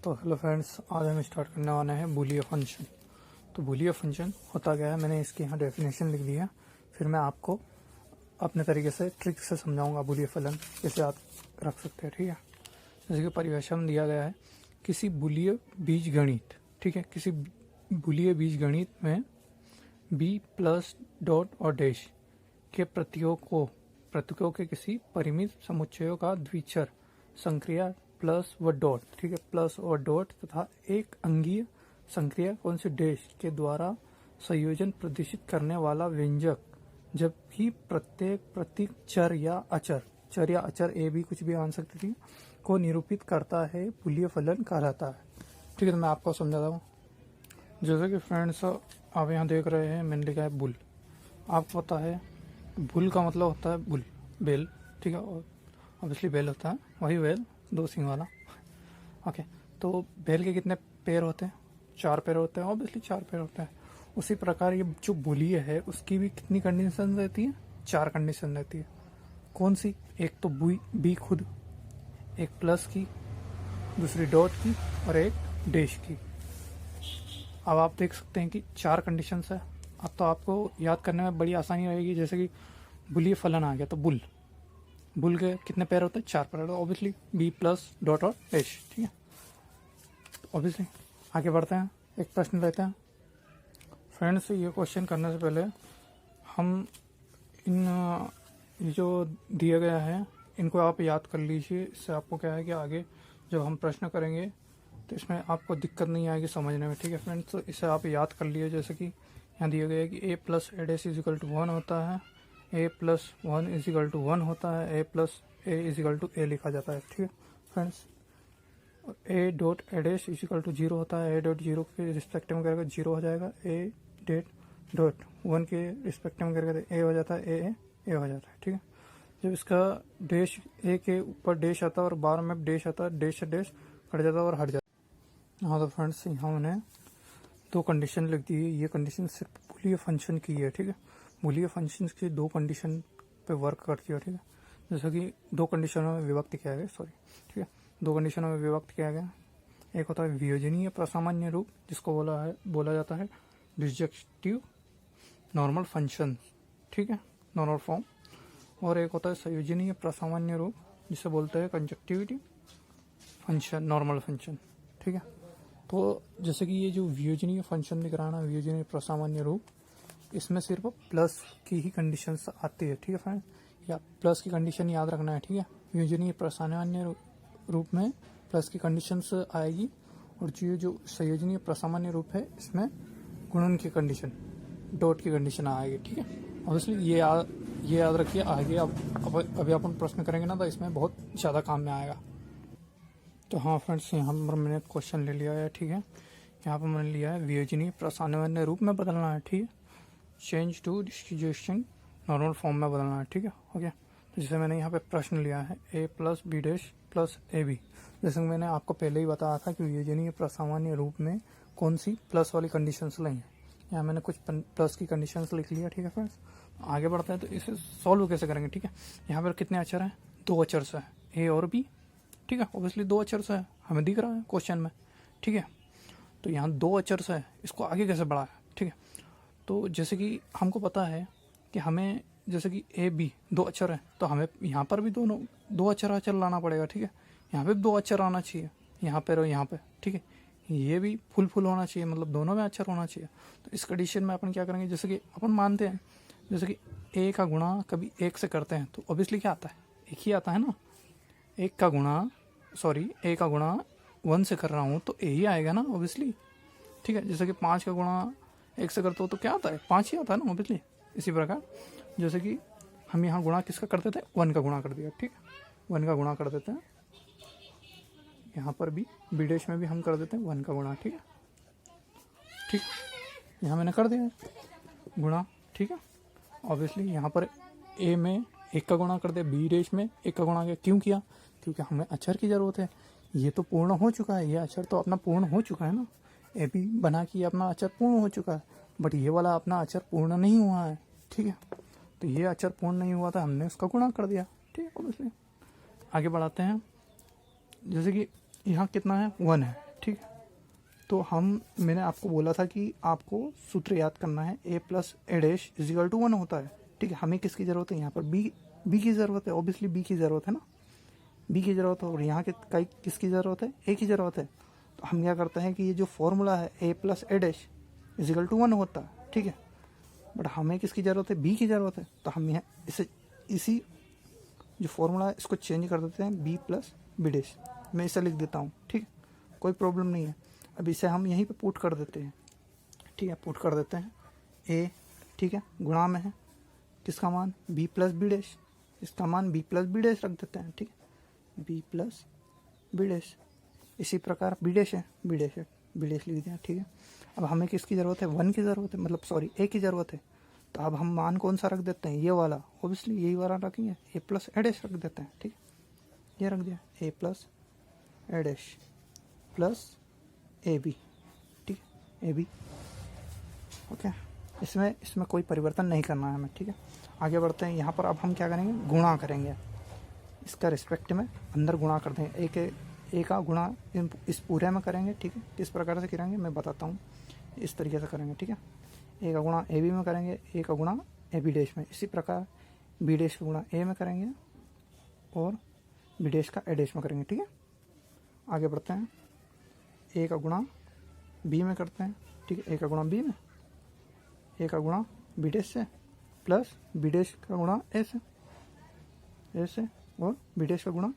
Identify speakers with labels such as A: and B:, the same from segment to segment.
A: तो hello friends, आज हम स्टार्ट करने वाले हैं बूलियन फंक्शन। तो बूलियन फंक्शन होता क्या है, मैंने इसकी यहाँ डेफिनेशन लिख दी है। फिर मैं आपको अपने तरीके से ट्रिक से समझाऊंगा बूलियन फलन कैसे आप रख सकते हैं। ठीक है, जैसे कि परिभाषा में दिया गया है किसी बूलियन बीजगणित, ठीक है, किसी बूलियन बीजगणित में बी प्लस डॉट और डैश के प्रतीकों के किसी परिमित समुच्चयों का द्विचर संक्रिया प्लस व डॉट, ठीक है, प्लस और डॉट तथा एक अंगीय संक्रिया कौन सी डैश के द्वारा संयोजन प्रदर्शित करने वाला व्यंजक जब भी प्रत्येक प्रतीक चर या अचर ए भी कुछ भी आन सकती थी को निरूपित करता है बूलियन फलन कहलाता है। ठीक है, तो मैं आपको समझाता हूँ। जैसे कि फ्रेंड्स आप यहाँ देख रहे हैं, मैंने लिखा है बुल। आपको पता है बुल का मतलब होता है बुल, बेल, ठीक है, और ऑब्वियसली बेल होता है वही बेल, दो सिंग वाला। ओके, तो बेल के कितने पैर होते हैं? 4 पैर होते हैं, ऑब्वियसली 4 पैर होते हैं। उसी प्रकार ये जो बूलियन है उसकी भी कितनी कंडीशन रहती है? 4 कंडीशन रहती है। कौन सी? एक तो बी खुद, एक प्लस की, दूसरी डॉट की और एक डैश की। अब आप देख सकते हैं कि 4 कंडीशंस है। अब तो आपको याद करने में बड़ी आसानी रहेगी। जैसे कि बूलियन फलन आ गया तो बुल के कितने पैर होते हैं? 4 पैर, ऑब्वियसली बी प्लस डॉट और डैश। ठीक है, तो ऑब्वियसली आगे बढ़ते हैं, एक प्रश्न लेते हैं। फ्रेंड्स, ये क्वेश्चन करने से पहले हम इन जो दिया गया है इनको आप याद कर लीजिए। इससे आपको क्या है कि आगे जब हम प्रश्न करेंगे तो इसमें आपको दिक्कत नहीं आएगी समझने में। ठीक है फ्रेंड्स, तो इसे आप याद कर लिए। जैसे कि यहाँ दिया गया है कि A plus A dash equal to 1 होता है, ए प्लस 1 इजिकल टू 1 होता है, A plus A equal to A लिखा जाता है। ठीक है friends, A dot A dash equal to 0 होता है, ए डॉट 0 के रिस्पेक्ट में करेगा 0 हो जाएगा, ए डॉट 1 के रिस्पेक्ट में करेगा ए हो जाता है, ए हो जाता है। ठीक है, जब इसका डैश ए के ऊपर डैश आता है और बार में डैश आता है, डैश से डैश कट जाता है और हट जाता है। हाँ, तो फ्रेंड्स यहाँ मैंने 2 कंडीशन लिख दी है। ये कंडीशन सिर्फ बूलियन फंक्शन की है। ठीक है, बूलियन फंक्शन की 2 कंडीशन पे वर्क करती है। ठीक है, जैसे कि 2 कंडीशनों में विभक्त किया गया, ठीक है, 2 कंडीशनों में विभक्त किया गया। एक होता है वियोजनीय प्रसामान्य रूप, जिसको बोला जाता है डिसजक्टिव नॉर्मल फंक्शन, ठीक है, नॉर्मल फॉर्म। और एक होता है संयोजनीय प्रसामान्य रूप, जिसे बोलते हैं कंजक्टिविटी फंक्शन, नॉर्मल फंक्शन। ठीक है, तो जैसे कि ये जो वियोजनीय फंक्शन दिख रहा है ना, वियोजनीय प्रसामान्य रूप, इसमें सिर्फ प्लस की ही कंडीशंस आती है। ठीक है फ्रेंड, या प्लस की कंडीशन याद रखना है। ठीक है, वियोजनीय प्रसामान्य रूप में प्लस की कंडीशंस आएगी, और जो संयोजनीय प्रसामान्य रूप है इसमें गुणन की कंडीशन, डॉट की कंडीशन आएगी। ठीक है, ऑब्वियसली ये याद रखिए। आगे अभी अपन प्रश्न करेंगे ना तो इसमें बहुत ज़्यादा काम में आएगा। तो हाँ फ्रेंड्स, यहाँ पर मैंने क्वेश्चन ले लिया है। ठीक है, यहाँ पर मैंने लिया है वियोजनीय प्रसामान्य रूप में बदलना है। ठीक है, change to distribution normal form में बदलना है। ठीक है, ओके। तो जैसे मैंने यहाँ पे प्रश्न लिया है A plus B dash plus A B. जैसे मैंने आपको पहले ही बताया था कि वियोजनीय प्रसामान्य रूप में कौन सी प्लस वाली कंडीशंस ली हैं। यहाँ मैंने कुछ प्लस की कंडीशंस लिख लिया। ठीक है फ्रेंड्स, आगे बढ़ते हैं। तो इसे सॉल्व कैसे करेंगे? ठीक है, यहाँ पर कितने अक्षर हैं? 2 अक्षर से है, ए और बी। ठीक है, ऑब्वियसली 2 अक्षर से है, हमें दिख रहा है क्वेश्चन में। ठीक है, तो यहाँ 2 अक्षर से है, इसको आगे कैसे बढ़ाया? ठीक है, तो जैसे कि हमको पता है कि हमें, जैसे कि ए बी 2 अक्षर है, तो हमें यहाँ पर भी 2 अक्षर लाना पड़ेगा। ठीक है, यहाँ पे भी 2 अक्षर आना चाहिए, यहाँ पर और यहाँ पे। ठीक है, ये भी फुल होना चाहिए, मतलब दोनों में अक्षर होना चाहिए। तो इस कंडीशन में अपन क्या करेंगे? जैसे कि अपन मानते हैं, जैसे कि ए का गुणा कभी 1 से करते हैं तो ऑब्वियसली क्या आता है? 1 ही आता है ना। ए का गुणा 1 से कर रहा हूँ तो ए ही आएगा ना, ऑब्वियसली। ठीक है, जैसे कि 5 का गुणा 1 से करते हो तो क्या आता है? 5 ही आता है ना, ऑब्वियसली। इसी प्रकार जैसे कि हम यहाँ गुणा किसका करते थे? 1 का गुणा कर दिया। ठीक है, 1 का गुणा कर देते हैं। यहाँ पर भी बी डैश में भी हम कर देते हैं 1 का गुणा। ठीक है, ठीक, यहाँ मैंने कर दिया गुणा। ठीक है, ऑब्वियसली यहाँ पर ए में 1 का गुणा कर दिया, बी डैश में 1 का गुणा किया। क्यों किया? क्योंकि हमें अक्षर की ज़रूरत है। ये तो पूर्ण हो चुका है, ये अक्षर तो अपना पूर्ण हो चुका है ना। ए बी बना के अपना अक्षर पूर्ण हो चुका है, बट ये वाला अपना अक्षर पूर्ण नहीं हुआ है। ठीक है, तो ये अक्षर पूर्ण नहीं हुआ था, हमने उसका गुणा कर दिया। ठीक है, ऑब्वियसली आगे बढ़ाते हैं। जैसे कि यहाँ कितना है? 1 है। ठीक है। तो मैंने आपको बोला था कि आपको सूत्र याद करना है, a plus A dash equal to 1 होता है, ठीक है। हमें किसकी ज़रूरत है यहाँ पर, बी की ज़रूरत है, ऑब्वियसली बी की ज़रूरत है ना, बी की ज़रूरत है। और यहाँ के किसकी ज़रूरत है, ए की ज़रूरत है। तो हम क्या करते हैं कि ये जो फॉर्मूला है a plus A dash equal to 1 होता है, ठीक है। बट हमें किसकी ज़रूरत है, बी की ज़रूरत है। तो हम यहाँ इसी जो फॉर्मूला है इसको चेंज कर देते हैं, बी प्लस बी डैश, मैं इसे लिख देता हूँ, ठीक है, कोई प्रॉब्लम नहीं है। अब इसे हम यहीं पे पुट कर देते हैं, ठीक है, पुट कर देते हैं ए, ठीक है, गुणा में है किसका मान, बी प्लस बी डैश, इसका मान बी प्लस बी डैश रख देते हैं, ठीक है, बी प्लस बी डैश। इसी प्रकार बी डैश है, बी डैश है, बी डैश लिख दिया, ठीक है। अब हमें किसकी ज़रूरत है, 1 की ज़रूरत है, मतलब सॉरी ए की ज़रूरत है। तो अब हम मान कौन सा रख देते हैं, ये वाला, ऑब्वियसली यही वाला रखेंगे, ए प्लस ए डैश रख देते हैं, ठीक है, ये रख दिया, A plus A dash plus A B, ठीक है, ए बी, ओके। इसमें कोई परिवर्तन नहीं करना है हमें, ठीक है। आगे बढ़ते हैं, यहाँ पर अब हम क्या करेंगे, गुणा करेंगे, इसका रिस्पेक्ट में अंदर गुणा कर देंगे, ए का गुणा इस पूरे में करेंगे, ठीक है। किस प्रकार से करेंगे मैं बताता हूँ, इस तरीके से करेंगे, ठीक है। ए का गुणा ए बी में करेंगे, ए का गुणा ए बी डैश में, इसी प्रकार बी डैश का गुणा ए में करेंगे और बी डैश का ए डैश में करेंगे, ठीक है। आगे बढ़ते हैं, ए का गुणा बी में करते हैं, ठीक है, ए का गुणा बी में, ए का गुणा बी डैश से प्लस बी डैश का गुणा ए से और बी डैश का गुणा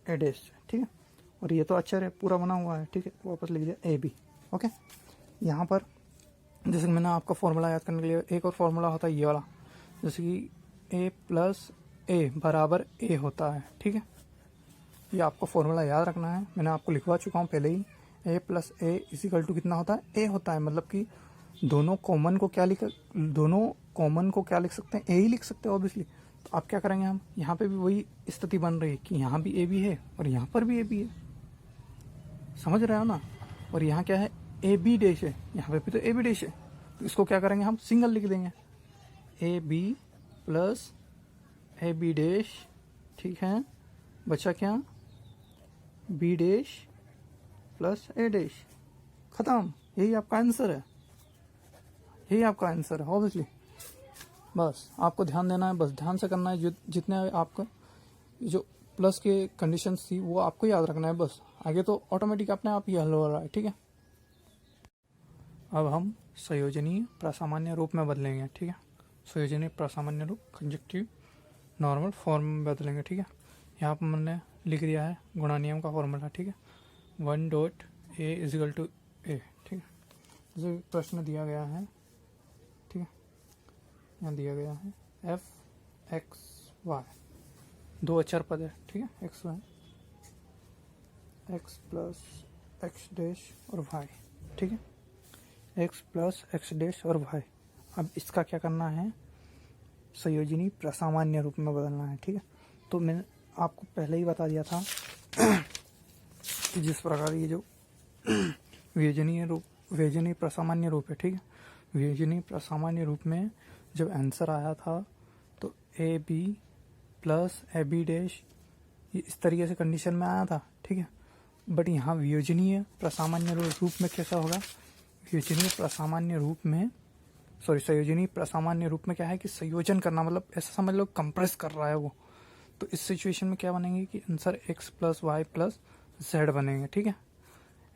A: ए डैश से, ठीक है। और ये तो अक्षर है पूरा बना हुआ है, ठीक है, वापस लिख दिया ए बी, ओके। यहाँ पर जैसे कि मैंने आपका फॉर्मूला याद करने के लिए, एक और फॉर्मूला होता है ये वाला, जैसे कि ए प्लस ए बराबर ए होता है, ठीक है। ये आपको फॉर्मूला याद रखना है, मैंने आपको लिखवा चुका हूँ पहले ही। ए प्लस ए इजिकल टू कितना होता है, ए होता है, मतलब कि दोनों कॉमन को क्या लिख सकते हैं, ए ही लिख सकते हैं ऑब्वियसली। तो आप क्या करेंगे, हम यहाँ पे भी वही स्थिति बन रही है कि यहाँ भी ए बी है और यहाँ पर भी ए बी है, समझ रहे हो ना। और यहाँ क्या है, ए बी डैश है, यहाँ पे भी तो ए बी डैश है। तो इसको क्या करेंगे, हम सिंगल लिख देंगे, A B plus A B dash, ठीक है। बचा क्या, B dash plus A dash, खत्म। यही आपका आंसर है, यही आपका आंसर है ऑब्वियसली। बस आपको ध्यान देना है, बस ध्यान से करना है, जितने आपका जो प्लस के कंडीशंस थी वो आपको याद रखना है बस। आगे तो ऑटोमेटिक अपने आप ही हल हो रहा है, ठीक है। अब हम संयोजनीय प्रासामान्य रूप में बदलेंगे, ठीक है। संयोजनीय प्रासामान्य रूप कंजक्टिव नॉर्मल फॉर्म में बदलेंगे, ठीक है। यहाँ पर मैंने लिख दिया है गुणा नियम का फॉर्मूला, ठीक है, 1 डॉट ए इजिकल टू ए, ठीक है। जैसे प्रश्न दिया गया है, ठीक है, यहाँ दिया गया है एफ एक्स वाई, दो अचर पद है, ठीक है, X Y, X plus X dash और वाई, ठीक है, एक्स प्लस एक्स डैश और वाई। अब इसका क्या करना है, संयोजनी प्रसामान्य रूप में बदलना है, ठीक है। तो मैंने आपको पहले ही बता दिया था कि जिस प्रकार ये जो वियोजनीय प्रसामान्य रूप है, ठीक है, वियोजनीय प्रसामान्य रूप में जब आंसर आया था तो A B plus A B dash इस तरीके से कंडीशन में आया था, ठीक है। बट यहाँ वियोजनीय प्रसामान्य रूप में कैसा होगा, वियोजनीय प्रसामान्य रूप में संयोजनीय प्रसामान्य रूप में क्या है कि संयोजन करना, मतलब ऐसा समझ लो कंप्रेस कर रहा है वो। तो इस सिचुएशन में क्या बनेंगे कि answer X plus Y plus Z बनेंगे, ठीक है।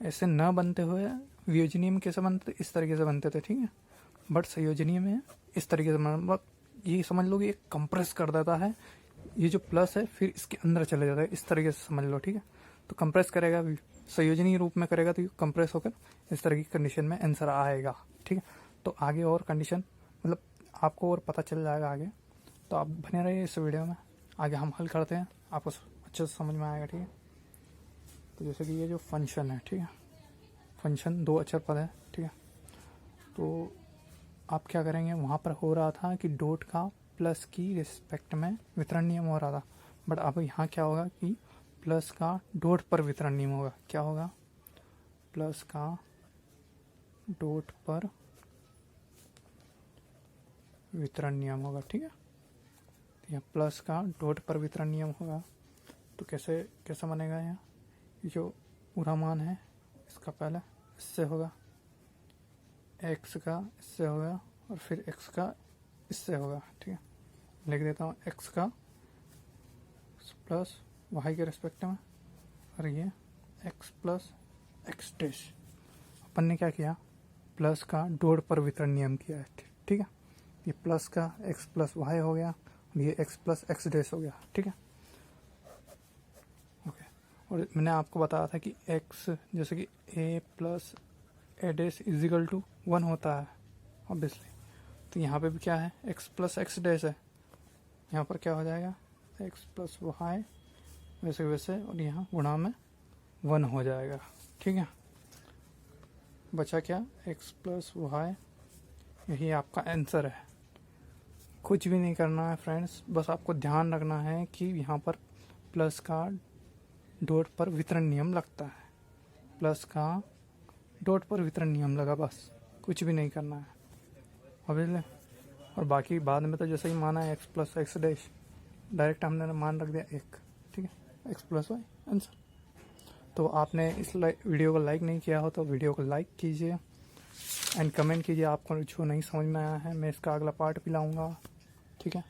A: ऐसे न बनते हुए वियोजनीय में कैसे बनते, इस तरीके से बनते थे, ठीक है। बट संयोजनीय में इस तरीके से, मतलब ये समझ लो कि एक कंप्रेस कर देता है, ये जो प्लस है फिर इसके अंदर चले जाता है, इस तरीके से समझ लो, ठीक है। तो कंप्रेस करेगा, संयोजनीय रूप में करेगा तो कंप्रेस होकर इस तरह की कंडीशन में आंसर आएगा, ठीक है। तो आगे और कंडीशन, मतलब आपको और पता चल जाएगा आगे, तो आप बने रहिए इस वीडियो में, आगे हम हल करते हैं, आपको अच्छे से समझ में आएगा, ठीक है। तो जैसे कि ये जो फंक्शन है, ठीक है, फंक्शन दो अक्षर पद है, ठीक है। तो आप क्या करेंगे, वहाँ पर हो रहा था कि डॉट का प्लस की रिस्पेक्ट में वितरण नियम हो रहा था, बट अब यहाँ क्या होगा कि प्लस का डॉट पर वितरण नियम होगा। क्या होगा, प्लस का डॉट पर वितरण नियम होगा, ठीक है। यहाँ प्लस का डॉट पर वितरण नियम होगा, तो कैसे कैसे बनेगा यहाँ, जो पूरा मान है इसका पहले इससे होगा, x का इससे होगा और फिर x का इससे होगा। ठीक है, लिख देता हूँ x का प्लस y के रेस्पेक्ट में, और ये x प्लस एक्स डैश। अपन ने क्या किया, प्लस का डॉट पर वितरण नियम किया है। ठीक है, ये प्लस का x प्लस वाई हो गया और ये x प्लस एक्स डैश हो गया। ठीक है, ओके। और मैंने आपको बताया था कि x जैसे कि a plus A dash equal to 1 होता है ऑब्वियसली, तो यहाँ पे भी क्या है, x प्लस एक्स डैश है, यहाँ पर क्या हो जाएगा x प्लस वाई वैसे वैसे, और यहाँ गुणा में 1 हो जाएगा। ठीक है, बचा क्या, x प्लस वाई, यही आपका आंसर है। कुछ भी नहीं करना है फ्रेंड्स, बस आपको ध्यान रखना है कि यहाँ पर प्लस का डॉट पर वितरण नियम लगता है, प्लस का डॉट पर वितरण नियम लगा, बस कुछ भी नहीं करना है ऑब्वियसली। और बाकी बाद में तो जैसे ही माना है x plus X dash, direct हमने मान रख दिया 1। ठीक है, x प्लस वाई आंसर। तो आपने इस वीडियो को लाइक नहीं किया हो तो वीडियो को लाइक कीजिए एंड कमेंट कीजिए आपको जो नहीं समझ में आया है, मैं इसका अगला पार्ट भी लाऊंगा। ठीक है।